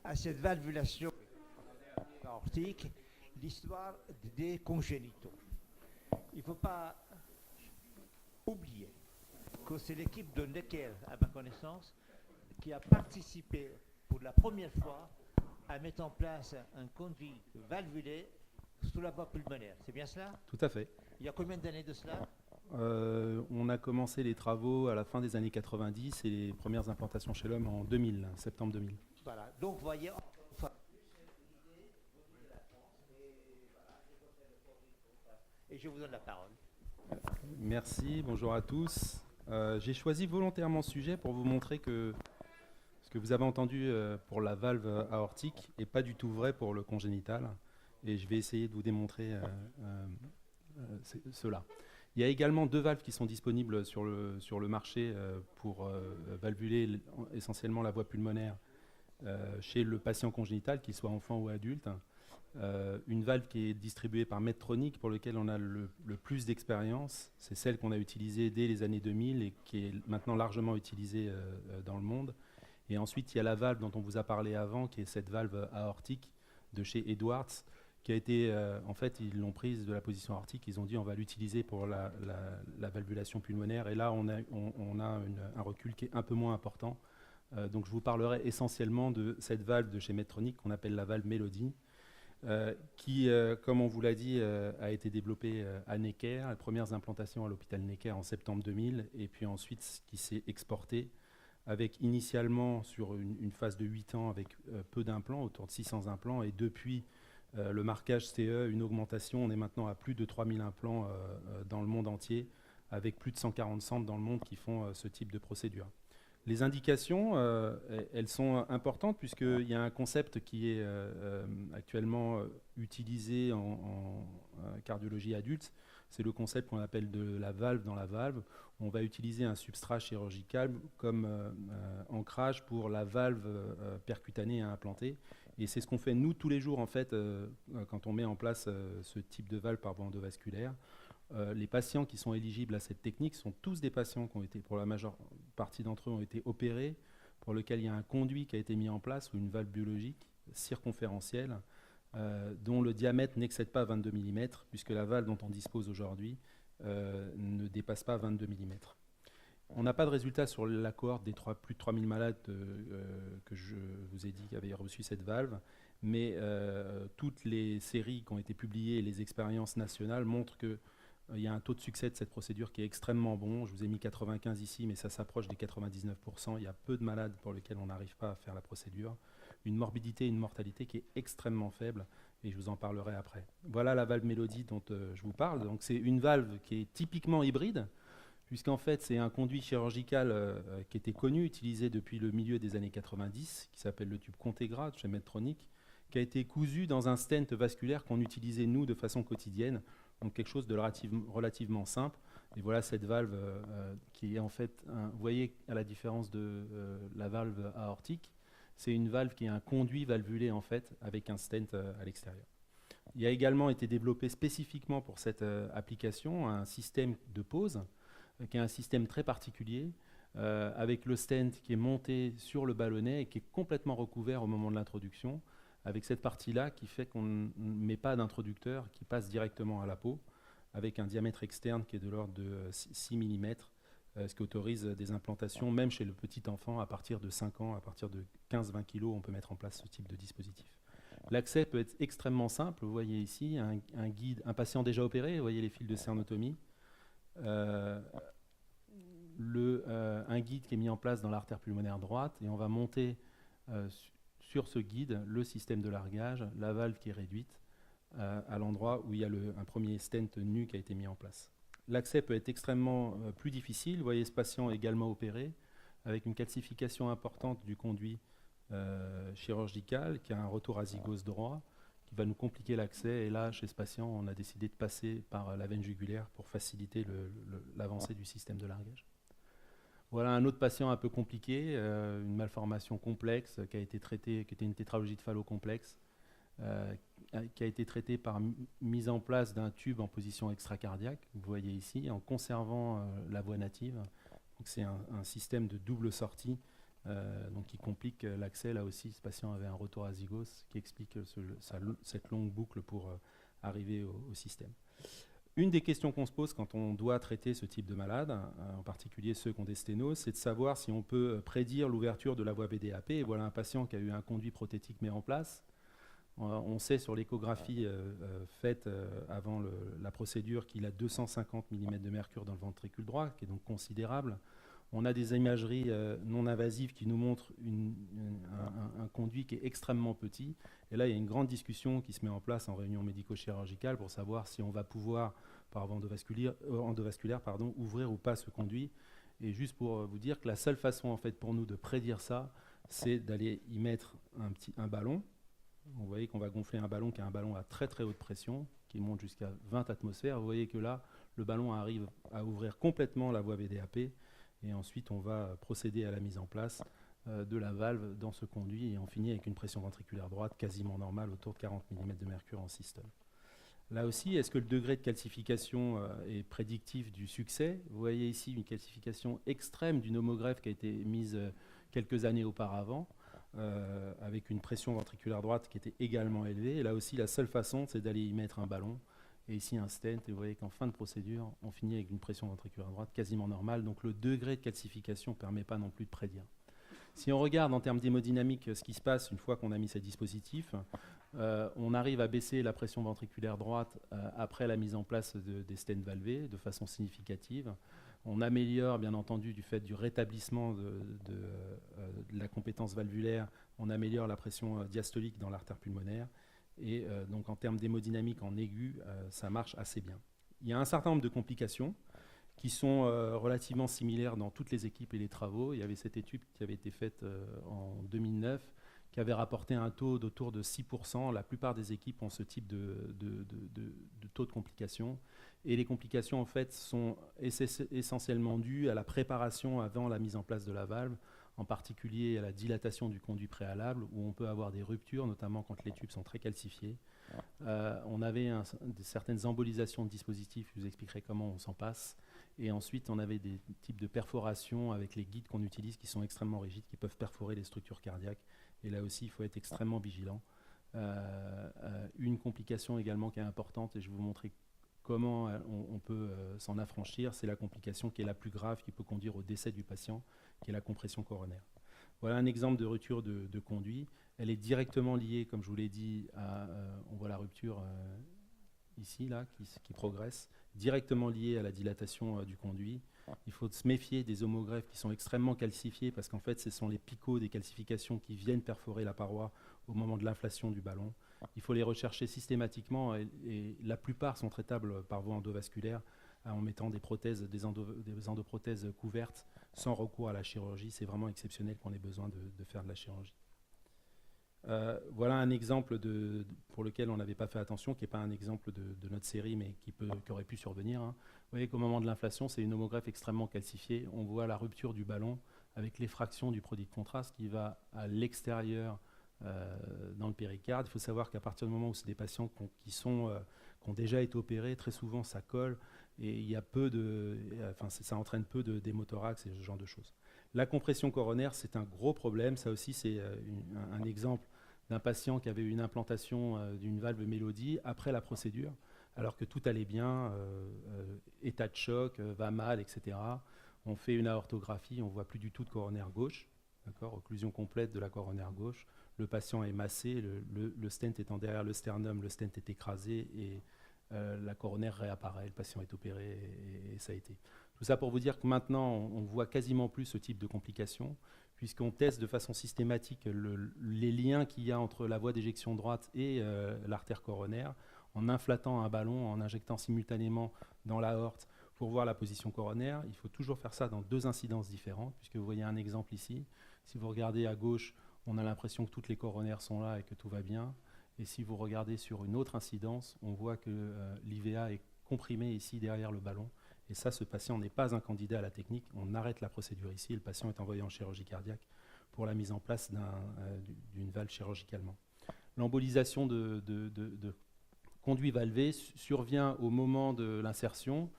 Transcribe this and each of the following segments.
à cette valvulation aortique l'histoire des congénitaux. Il ne faut pas oublier que c'est l'équipe de Necker, à ma connaissance, qui a participé pour la première fois à mettre en place un conduit valvulé sous la voie pulmonaire. C'est bien cela? Tout à fait. Il y a combien d'années de cela? On a commencé les travaux à la fin des années 90 et les premières implantations chez l'homme en 2000, septembre 2000. Voilà, donc vous voyez, enfin, et je vous donne la parole. Merci, bonjour à tous. J'ai choisi volontairement ce sujet pour vous montrer que ce que vous avez entendu pour la valve aortique n'est pas du tout vrai pour le congénital. Et je vais essayer de vous démontrer cela. Il y a également deux valves qui sont disponibles sur le marché pour valvuler essentiellement la voie pulmonaire chez le patient congénital, qu'il soit enfant ou adulte. Une valve qui est distribuée par Medtronic, pour laquelle on a le plus d'expérience. C'est celle qu'on a utilisée dès les années 2000 et qui est maintenant largement utilisée dans le monde. Et ensuite, il y a la valve dont on vous a parlé avant, qui est cette valve aortique de chez Edwards, qui a été, en fait, ils l'ont prise de la position aortique, ils ont dit on va l'utiliser pour la valvulation pulmonaire. Et là, on a un recul qui est un peu moins important. Donc je vous parlerai essentiellement de cette valve de chez Medtronic qu'on appelle la valve Melody, qui, comme on vous l'a dit, a été développée à Necker, les premières implantations à l'hôpital Necker en septembre 2000, et puis ensuite qui s'est exportée avec initialement sur une phase de 8 ans avec peu d'implants, autour de 600 implants, et depuis le marquage CE, une augmentation, on est maintenant à plus de 3000 implants dans le monde entier, avec plus de 140 centres dans le monde qui font ce type de procédure. Les indications, elles sont importantes puisqu'il y a un concept qui est actuellement utilisé en cardiologie adulte. C'est le concept qu'on appelle de la valve dans la valve. On va utiliser un substrat chirurgical comme ancrage pour la valve percutanée à implanter. Et c'est ce qu'on fait nous tous les jours en fait quand on met en place ce type de valve par voie endovasculaire. Les patients qui sont éligibles à cette technique sont tous des patients qui ont été, pour la majeure partie d'entre eux, ont été opérés, pour lequel il y a un conduit qui a été mis en place, ou une valve biologique circonférentielle, dont le diamètre n'excède pas 22 mm, puisque la valve dont on dispose aujourd'hui ne dépasse pas 22 mm. On n'a pas de résultat sur la cohorte des plus de 3000 malades que je vous ai dit qui avaient reçu cette valve, mais toutes les séries qui ont été publiées et les expériences nationales montrent que il y a un taux de succès de cette procédure qui est extrêmement bon. Je vous ai mis 95 ici, mais ça s'approche des 99%. Il y a peu de malades pour lesquels on n'arrive pas à faire la procédure. Une morbidité et une mortalité qui est extrêmement faible, et je vous en parlerai après. Voilà la valve Melody dont je vous parle. Donc, c'est une valve qui est typiquement hybride, puisqu'en fait, c'est un conduit chirurgical qui était connu, utilisé depuis le milieu des années 90, qui s'appelle le tube Contegra chez Medtronic, qui a été cousu dans un stent vasculaire qu'on utilisait, nous, de façon quotidienne. Donc quelque chose de relativement simple. Et voilà cette valve qui est en fait, vous voyez à la différence de la valve aortique, c'est une valve qui est un conduit valvulé en fait avec un stent à l'extérieur. Il a également été développé spécifiquement pour cette application un système de pose qui est un système très particulier avec le stent qui est monté sur le ballonnet et qui est complètement recouvert au moment de l'introduction, avec cette partie-là qui fait qu'on ne met pas d'introducteur, qui passe directement à la peau, avec un diamètre externe qui est de l'ordre de 6 mm, ce qui autorise des implantations, même chez le petit enfant, à partir de 5 ans, à partir de 15-20 kg, on peut mettre en place ce type de dispositif. L'accès peut être extrêmement simple. Vous voyez ici un guide, un patient déjà opéré, vous voyez les fils de sternotomie, un guide qui est mis en place dans l'artère pulmonaire droite, et on va monter sur ce guide le système de largage, la valve qui est réduite à l'endroit où il y a un premier stent nu qui a été mis en place. L'accès peut être extrêmement plus difficile. Vous voyez ce patient également opéré avec une calcification importante du conduit chirurgical qui a un retour à zygose droit qui va nous compliquer l'accès. Et là, chez ce patient, on a décidé de passer par la veine jugulaire pour faciliter l'avancée du système de largage. Voilà un autre patient un peu compliqué, une malformation complexe qui a été traitée, qui était une tétralogie de Fallot complexe, qui a été traitée par mise en place d'un tube en position extracardiaque, vous voyez ici, en conservant la voie native. C'est un système de double sortie donc qui complique l'accès. Là aussi, ce patient avait un retour azygos qui explique cette longue boucle pour arriver au système. Une des questions qu'on se pose quand on doit traiter ce type de malade, en particulier ceux qui ont des sténoses, c'est de savoir si on peut prédire l'ouverture de la voie VDAP. Et voilà un patient qui a eu un conduit prothétique mis en place. On sait sur l'échographie faite avant la procédure qu'il a 250 mm de mercure dans le ventricule droit, qui est donc considérable. On a des imageries non invasives qui nous montrent un conduit qui est extrêmement petit. Et là, il y a une grande discussion qui se met en place en réunion médico-chirurgicale pour savoir si on va pouvoir, par voie endovasculaire, ouvrir ou pas ce conduit. Et juste pour vous dire que la seule façon en fait, pour nous de prédire ça, c'est d'aller y mettre un ballon. Vous voyez qu'on va gonfler un ballon qui est un ballon à très très haute pression, qui monte jusqu'à 20 atmosphères. Vous voyez que là, le ballon arrive à ouvrir complètement la voie VDAP. Et ensuite, on va procéder à la mise en place de la valve dans ce conduit. Et on finit avec une pression ventriculaire droite quasiment normale, autour de 40 mm de mercure en systole. Là aussi, est-ce que le degré de calcification est prédictif du succès? Vous voyez ici une calcification extrême d'une homogreffe qui a été mise quelques années auparavant, avec une pression ventriculaire droite qui était également élevée. Et là aussi, la seule façon, c'est d'aller y mettre un ballon. Et ici, un stent. Et vous voyez qu'en fin de procédure, on finit avec une pression ventriculaire droite quasiment normale. Donc le degré de calcification ne permet pas non plus de prédire. Si on regarde en termes d'hémodynamique ce qui se passe une fois qu'on a mis ces dispositifs, on arrive à baisser la pression ventriculaire droite après la mise en place des stents valvés de façon significative. On améliore, bien entendu, du fait du rétablissement de la compétence valvulaire, on améliore la pression diastolique dans l'artère pulmonaire. Et donc en termes d'hémodynamique en aigu, ça marche assez bien. Il y a un certain nombre de complications qui sont relativement similaires dans toutes les équipes et les travaux. Il y avait cette étude qui avait été faite en 2009 qui avait rapporté un taux d'autour de 6%. La plupart des équipes ont ce type de taux de complications. Et les complications, en fait, sont essentiellement dues à la préparation avant la mise en place de la valve, en particulier à la dilatation du conduit préalable, où on peut avoir des ruptures, notamment quand les tubes sont très calcifiés. On avait certaines embolisations de dispositifs, je vous expliquerai comment on s'en passe. Et ensuite, on avait des types de perforations avec les guides qu'on utilise qui sont extrêmement rigides, qui peuvent perforer les structures cardiaques. Et là aussi, il faut être extrêmement vigilant. Une complication également qui est importante, et je vais vous montrer comment on peut s'en affranchir, c'est la complication qui est la plus grave, qui peut conduire au décès du patient, qui est la compression coronaire. Voilà un exemple de rupture de conduit. Elle est directement liée, comme je vous l'ai dit, on voit la rupture ici, là, qui progresse, directement liée à la dilatation du conduit. Il faut se méfier des homogreffes qui sont extrêmement calcifiés parce qu'en fait, ce sont les picots des calcifications qui viennent perforer la paroi au moment de l'inflation du ballon. Il faut les rechercher systématiquement et la plupart sont traitables par voie endovasculaire en mettant des prothèses, des endoprothèses couvertes sans recours à la chirurgie. C'est vraiment exceptionnel qu'on ait besoin de faire de la chirurgie. Voilà un exemple pour lequel on n'avait pas fait attention, qui n'est pas un exemple de notre série, mais qui aurait pu survenir. Vous voyez qu'au moment de l'inflation, c'est une homogreffe extrêmement calcifiée. On voit la rupture du ballon avec l'effraction du produit de contraste qui va à l'extérieur dans le péricarde. Il faut savoir qu'à partir du moment où c'est des patients qui ont déjà été opérés, très souvent ça colle et il y a ça entraîne peu d'hémothorax et ce genre de choses. La compression coronaire, c'est un gros problème. Ça aussi, c'est un exemple d'un patient qui avait eu une implantation d'une valve Mélodie après la procédure, alors que tout allait bien, état de choc, va mal, etc. On fait une aortographie, on ne voit plus du tout de coronaire gauche, occlusion complète de la coronaire gauche. Le patient est massé, le stent étant derrière le sternum, le stent est écrasé et la coronaire réapparaît, le patient est opéré et ça a été. Tout ça pour vous dire que maintenant, on ne voit quasiment plus ce type de complications, puisqu'on teste de façon systématique les liens qu'il y a entre la voie d'éjection droite et l'artère coronaire, en inflatant un ballon, en injectant simultanément dans l'aorte pour voir la position coronaire. Il faut toujours faire ça dans deux incidences différentes, puisque vous voyez un exemple ici. Si vous regardez à gauche, on a l'impression que toutes les coronaires sont là et que tout va bien. Et si vous regardez sur une autre incidence, on voit que l'IVA est comprimé ici derrière le ballon. Et ça, ce patient n'est pas un candidat à la technique. On arrête la procédure ici et le patient est envoyé en chirurgie cardiaque pour la mise en place d'une valve chirurgicalement. L'embolisation de conduit valvé survient au moment de l'insertion.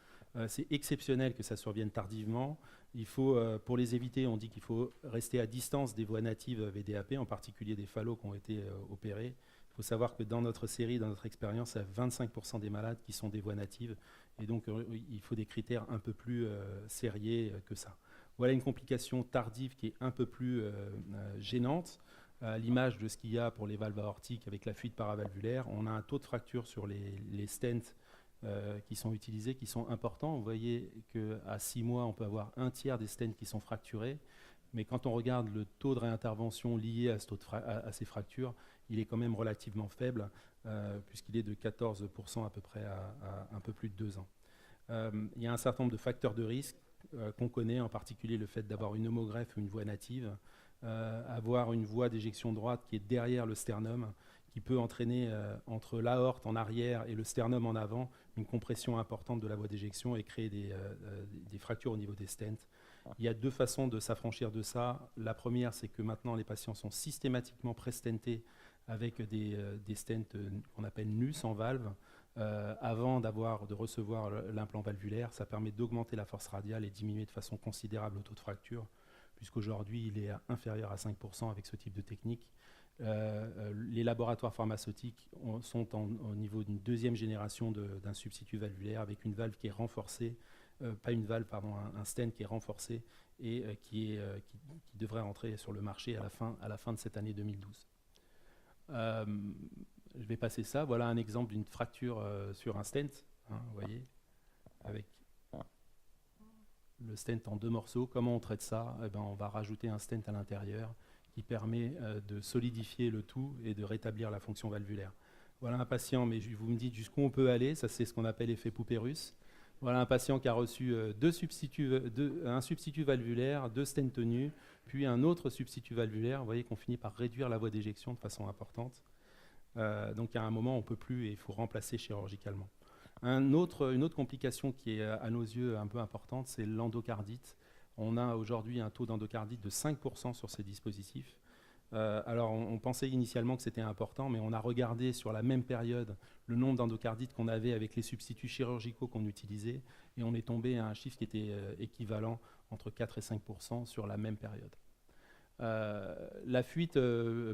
C'est exceptionnel que ça survienne tardivement. Il faut, pour les éviter, on dit qu'il faut rester à distance des voies natives VDAP, en particulier des phallos qui ont été opérés. Il faut savoir que dans notre série, dans notre expérience, il y a 25% des malades qui sont des voies natives. Et donc, il faut des critères un peu plus sérieux que ça. Voilà une complication tardive qui est un peu plus gênante. À l'image de ce qu'il y a pour les valves aortiques avec la fuite paravalvulaire, on a un taux de fracture sur les stents qui sont utilisés, qui sont importants. Vous voyez qu'à 6 mois, on peut avoir un tiers des stents qui sont fracturés. Mais quand on regarde le taux de réintervention lié à ces fractures, il est quand même relativement faible, puisqu'il est de 14% à peu près à un peu plus de 2 ans. Il y a un certain nombre de facteurs de risque qu'on connaît, en particulier le fait d'avoir une homogreffe ou une voie native, avoir une voie d'éjection droite qui est derrière le sternum, qui peut entraîner entre l'aorte en arrière et le sternum en avant une compression importante de la voie d'éjection et créer des fractures au niveau des stents. Il y a 2 façons de s'affranchir de ça. La première, c'est que maintenant les patients sont systématiquement pré-stentés avec des stents qu'on appelle nus en valve. Avant de recevoir l'implant valvulaire, ça permet d'augmenter la force radiale et diminuer de façon considérable le taux de fracture, puisqu'aujourd'hui il est inférieur à 5% avec ce type de technique. Les laboratoires pharmaceutiques sont au niveau d'une 2e génération d'un substitut valvulaire avec une valve qui est renforcée, pas une valve, pardon, un stent qui est renforcé et qui devrait entrer sur le marché à la fin de cette année 2012. Je vais passer ça. Voilà un exemple d'une fracture sur un stent, hein, vous voyez, avec le stent en 2 morceaux. Comment on traite ça? Eh ben, on va rajouter un stent à l'intérieur qui permet de solidifier le tout et de rétablir la fonction valvulaire. Voilà un patient, mais vous me dites jusqu'où on peut aller. Ça, c'est ce qu'on appelle l'effet poupée russe. Voilà un patient qui a reçu un substitut valvulaire, 2 stents tenus, puis un autre substitut valvulaire. Vous voyez qu'on finit par réduire la voie d'éjection de façon importante. Donc à un moment, on ne peut plus et il faut remplacer chirurgicalement. Une autre complication qui est à nos yeux un peu importante, c'est l'endocardite. On a aujourd'hui un taux d'endocardite de 5% sur ces dispositifs. Alors on pensait initialement que c'était important, mais on a regardé sur la même période le nombre d'endocardites qu'on avait avec les substituts chirurgicaux qu'on utilisait, et on est tombé à un chiffre qui était équivalent entre 4 et 5% sur la même période. La fuite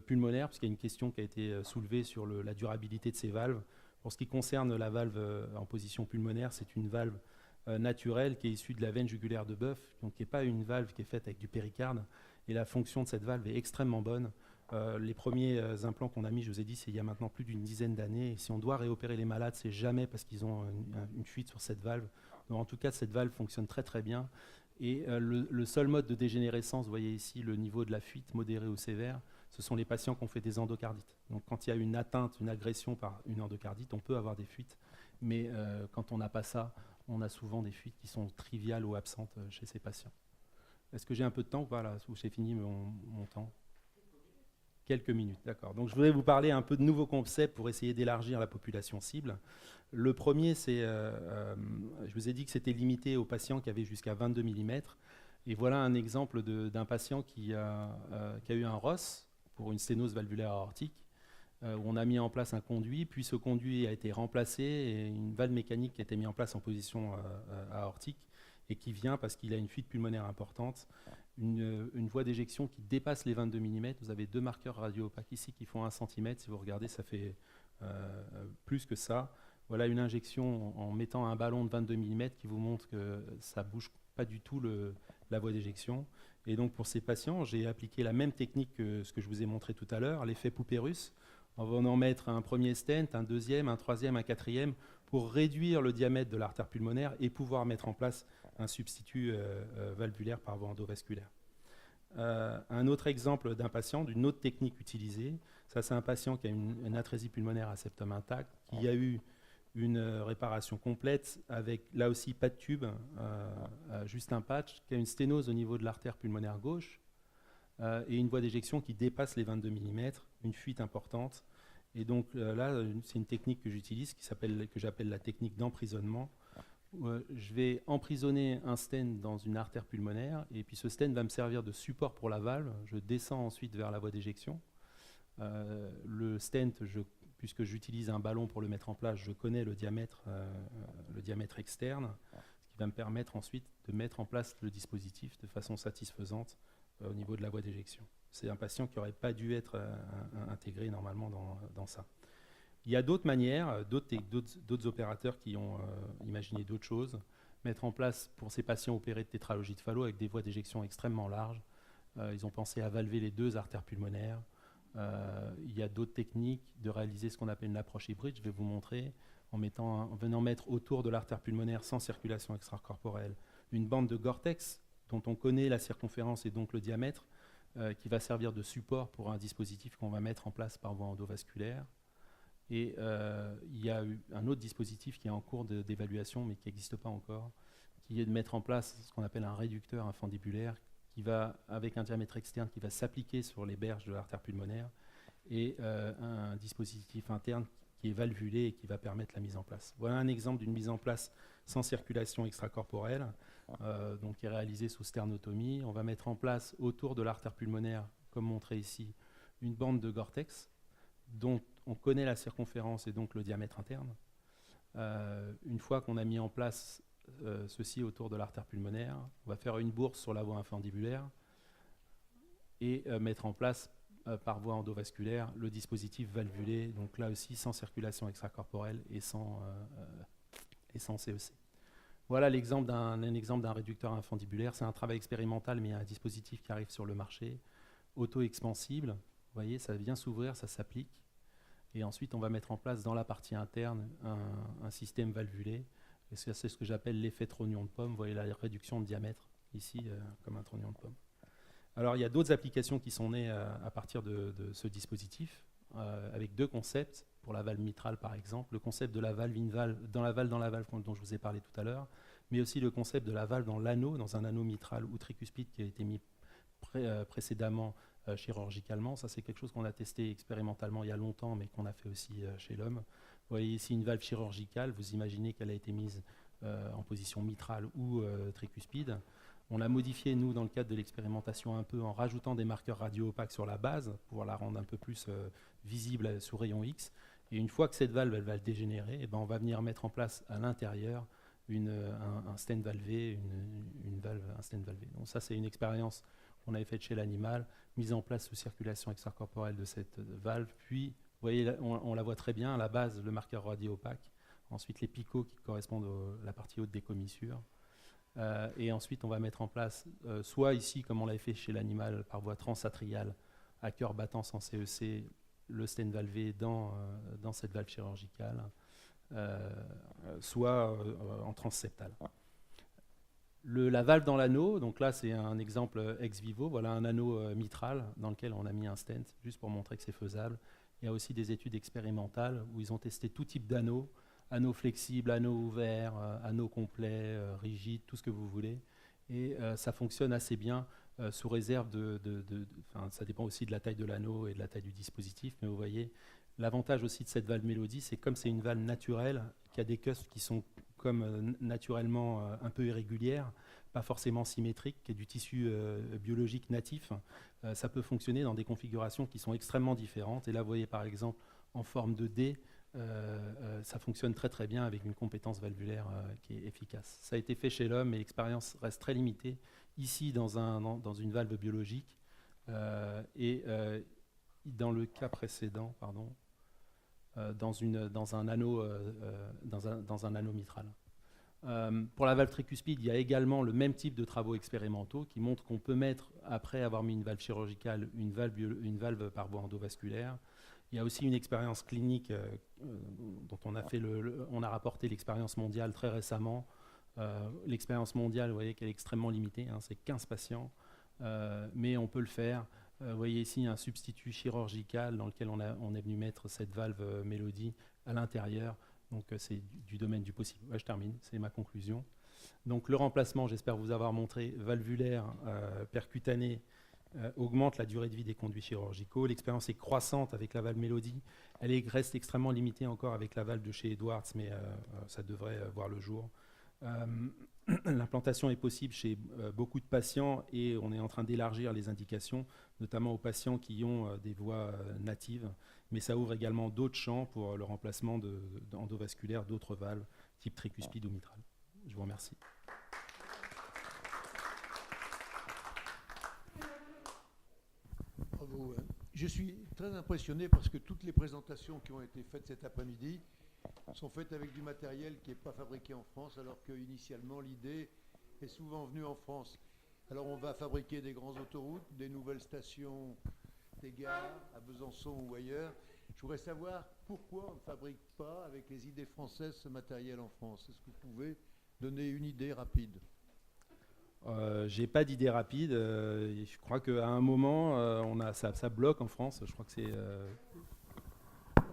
pulmonaire, puisqu'il y a une question qui a été soulevée sur la durabilité de ces valves. Pour ce qui concerne la valve en position pulmonaire, c'est une valve naturelle qui est issue de la veine jugulaire de bœuf, donc qui n'est pas une valve qui est faite avec du péricarde. Et la fonction de cette valve est extrêmement bonne. Les premiers implants qu'on a mis, je vous ai dit, c'est il y a maintenant plus d'une dizaine d'années. Et si on doit réopérer les malades, c'est jamais parce qu'ils ont une fuite sur cette valve. Donc, en tout cas, cette valve fonctionne très très bien. Et le seul mode de dégénérescence, vous voyez ici le niveau de la fuite modérée ou sévère, ce sont les patients qui ont fait des endocardites. Donc quand il y a une atteinte, une agression par une endocardite, on peut avoir des fuites. Mais quand on n'a pas ça, on a souvent des fuites qui sont triviales ou absentes chez ces patients. Est-ce que j'ai un peu de temps? Voilà, j'ai fini mon temps. Quelques minutes, d'accord. Donc je voudrais vous parler un peu de nouveaux concepts pour essayer d'élargir la population cible. Le premier, c'est, je vous ai dit que c'était limité aux patients qui avaient jusqu'à 22 mm. Et voilà un exemple d'un patient qui a eu un ROS pour une sténose valvulaire aortique, où on a mis en place un conduit, puis ce conduit a été remplacé et une valve mécanique qui a été mise en place en position aortique et qui vient parce qu'il a une fuite pulmonaire importante, une voie d'éjection qui dépasse les 22 mm. Vous avez 2 marqueurs radio-opaques ici qui font 1 cm. Si vous regardez, ça fait plus que ça. Voilà une injection en mettant un ballon de 22 mm qui vous montre que ça ne bouge pas du tout la voie d'éjection. Et donc pour ces patients, j'ai appliqué la même technique que ce que je vous ai montré tout à l'heure, l'effet poupée russe. On va en mettre un premier stent, un deuxième, un troisième, un quatrième, pour réduire le diamètre de l'artère pulmonaire et pouvoir mettre en place un substitut valvulaire par voie endovasculaire. Un autre exemple d'un patient, d'une autre technique utilisée, ça c'est un patient qui a une atrésie pulmonaire à septum intact, qui a eu une réparation complète avec là aussi pas de tube, juste un patch, qui a une sténose au niveau de l'artère pulmonaire gauche et une voie d'éjection qui dépasse les 22 mm, une fuite importante. Et donc là, c'est une technique que j'utilise que j'appelle la technique d'emprisonnement. Je vais emprisonner un stent dans une artère pulmonaire et puis ce stent va me servir de support pour la valve. Je descends ensuite vers la voie d'éjection. Le stent, puisque j'utilise un ballon pour le mettre en place, je connais le diamètre externe, ce qui va me permettre ensuite de mettre en place le dispositif de façon satisfaisante au niveau de la voie d'éjection. C'est un patient qui n'aurait pas dû être intégré normalement dans ça. Il y a d'autres manières, d'autres opérateurs qui ont imaginé d'autres choses. Mettre en place pour ces patients opérés de tétralogie de Fallot avec des voies d'éjection extrêmement larges. Ils ont pensé à valver les deux artères pulmonaires. Il y a d'autres techniques de réaliser ce qu'on appelle une approche hybride. Je vais vous montrer en venant mettre autour de l'artère pulmonaire sans circulation extracorporelle une bande de Gore-Tex dont on connaît la circonférence et donc le diamètre qui va servir de support pour un dispositif qu'on va mettre en place par voie endovasculaire. Et il y a eu un autre dispositif qui est en cours d'évaluation mais qui n'existe pas encore, qui est de mettre en place ce qu'on appelle un réducteur infundibulaire qui va, avec un diamètre externe qui va s'appliquer sur les berges de l'artère pulmonaire et un dispositif interne qui est valvulé et qui va permettre la mise en place. Voilà un exemple d'une mise en place sans circulation extracorporelle, donc qui est réalisée sous sternotomie. On va mettre en place autour de l'artère pulmonaire, comme montré ici, une bande de Gore-Tex dont on connaît la circonférence et donc le diamètre interne. Une fois qu'on a mis en place ceci autour de l'artère pulmonaire, on va faire une bourse sur la voie infundibulaire et mettre en place par voie endovasculaire le dispositif valvulé, donc là aussi sans circulation extracorporelle et sans CEC. Voilà l'exemple d'un réducteur infundibulaire. C'est un travail expérimental, mais il y a un dispositif qui arrive sur le marché, auto-expansible. Vous voyez, ça vient s'ouvrir, ça s'applique. Et ensuite, on va mettre en place dans la partie interne un système valvulé. Et c'est ce que j'appelle l'effet trognon de pomme. Vous voyez la réduction de diamètre ici, comme un trognon de pomme. Alors, il y a d'autres applications qui sont nées à partir de ce dispositif, avec deux concepts. Pour la valve mitrale, par exemple, le concept de la valve in-valve, dans la valve dont je vous ai parlé tout à l'heure, mais aussi le concept de la valve dans l'anneau, dans un anneau mitral ou tricuspide qui a été mis précédemment chirurgicalement. Ça, c'est quelque chose qu'on a testé expérimentalement il y a longtemps, mais qu'on a fait aussi chez l'homme. Vous voyez ici une valve chirurgicale. Vous imaginez qu'elle a été mise en position mitrale ou tricuspide. On l'a modifiée, nous, dans le cadre de l'expérimentation, un peu en rajoutant des marqueurs radio-opaques sur la base pour la rendre un peu plus visible sous rayon X. Et une fois que cette valve elle va dégénérer, eh ben, on va venir mettre en place à l'intérieur un stent valvé, un stent valvé. Donc ça, c'est une expérience qu'on avait faite chez l'animal, mise en place sous circulation extracorporelle de cette valve. Puis, vous voyez, on la voit très bien, à la base, le marqueur radio-opaque. Ensuite, les picots qui correspondent à la partie haute des commissures. Et ensuite, on va mettre en place, soit ici, comme on l'avait fait chez l'animal, par voie transatriale, à cœur battant sans CEC, le stent valvé dans cette valve chirurgicale, soit en transseptale. La valve dans l'anneau, donc là c'est un exemple ex vivo, voilà un anneau mitral dans lequel on a mis un stent, juste pour montrer que c'est faisable. Il y a aussi des études expérimentales où ils ont testé tout type d'anneaux, anneaux flexibles, anneaux ouverts, anneaux complets, rigides, tout ce que vous voulez. Et ça fonctionne assez bien sous réserve ça dépend aussi de la taille de l'anneau et de la taille du dispositif, mais vous voyez, l'avantage aussi de cette valve Mélodie, c'est comme c'est une valve naturelle, qui a des cusps qui sont comme naturellement un peu irrégulières, pas forcément symétriques, qui est du tissu biologique natif, ça peut fonctionner dans des configurations qui sont extrêmement différentes. Et là, vous voyez par exemple en forme de D, ça fonctionne très très bien avec une compétence valvulaire qui est efficace. Ça a été fait chez l'homme, mais l'expérience reste très limitée. Ici, dans une valve biologique, et dans le cas précédent, dans un anneau mitral. Pour la valve tricuspide, il y a également le même type de travaux expérimentaux qui montrent qu'on peut mettre, après avoir mis une valve chirurgicale, une valve par voie endovasculaire. Il y a aussi une expérience clinique dont on a rapporté l'expérience mondiale très récemment. L'expérience mondiale, vous voyez qu'elle est extrêmement limitée, hein, c'est 15 patients, mais on peut le faire. Vous voyez ici un substitut chirurgical dans lequel on est venu mettre cette valve Mélodie à l'intérieur. Donc c'est du domaine du possible. Ouais, je termine, c'est ma conclusion. Donc le remplacement, j'espère vous avoir montré, valvulaire, percutané, augmente la durée de vie des conduits chirurgicaux. L'expérience est croissante avec la valve Mélodie. Elle reste extrêmement limitée encore avec la valve de chez Edwards, mais ça devrait voir le jour. L'implantation est possible chez beaucoup de patients et on est en train d'élargir les indications, notamment aux patients qui ont des voies natives, mais ça ouvre également d'autres champs pour le remplacement endovasculaire d'autres valves, type tricuspide ou mitral. Je vous remercie. Je suis très impressionné parce que toutes les présentations qui ont été faites cet après-midi sont faites avec du matériel qui n'est pas fabriqué en France, alors qu'initialement l'idée est souvent venue en France. Alors on va fabriquer des grandes autoroutes, des nouvelles stations, des gares à Besançon ou ailleurs. Je voudrais savoir pourquoi on ne fabrique pas avec les idées françaises ce matériel en France. Est-ce que vous pouvez donner une idée rapide? J'ai pas d'idée rapide. Je crois qu'à un moment, ça bloque en France. Je crois que c'est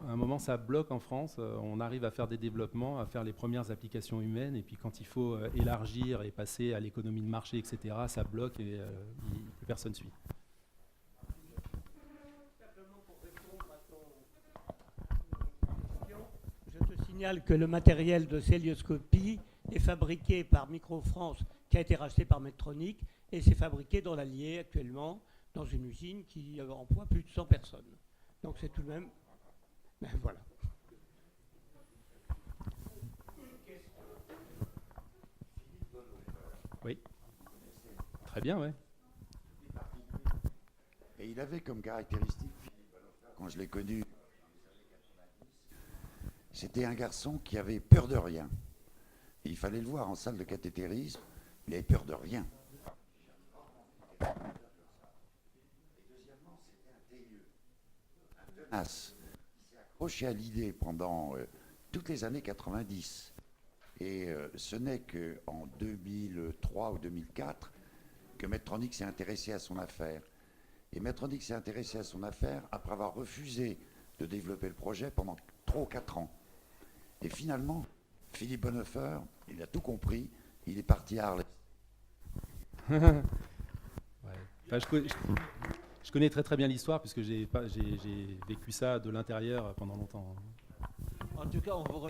à un moment, ça bloque en France. On arrive à faire des développements, à faire les premières applications humaines, et puis quand il faut élargir et passer à l'économie de marché, etc., ça bloque et plus personne suit. Simplement pour répondre à ton question, je te signale que le matériel de célioscopie est fabriqué par Microfrance, qui a été racheté par Medtronic, et c'est fabriqué dans l'Allier actuellement, dans une usine qui emploie plus de 100 personnes. Donc c'est tout de même... Ben voilà. Oui. Très bien, ouais. Et il avait comme caractéristique, quand je l'ai connu, c'était un garçon qui avait peur de rien. Et il fallait le voir en salle de cathétérisme, il avait peur de rien. Et deuxièmement, c'était un dégueu, un tenace. Il s'est accroché à l'idée pendant toutes les années 90. Et ce n'est qu'en 2003 ou 2004 que Medtronic s'est intéressé à son affaire. Et Medtronic s'est intéressé à son affaire après avoir refusé de développer le projet pendant 3 ou 4 ans. Et finalement, Philippe Bonhoeffer, il a tout compris, il est parti à Arles. Ouais. Enfin, je connais très très bien l'histoire puisque j'ai vécu ça de l'intérieur pendant longtemps. En tout cas, on vous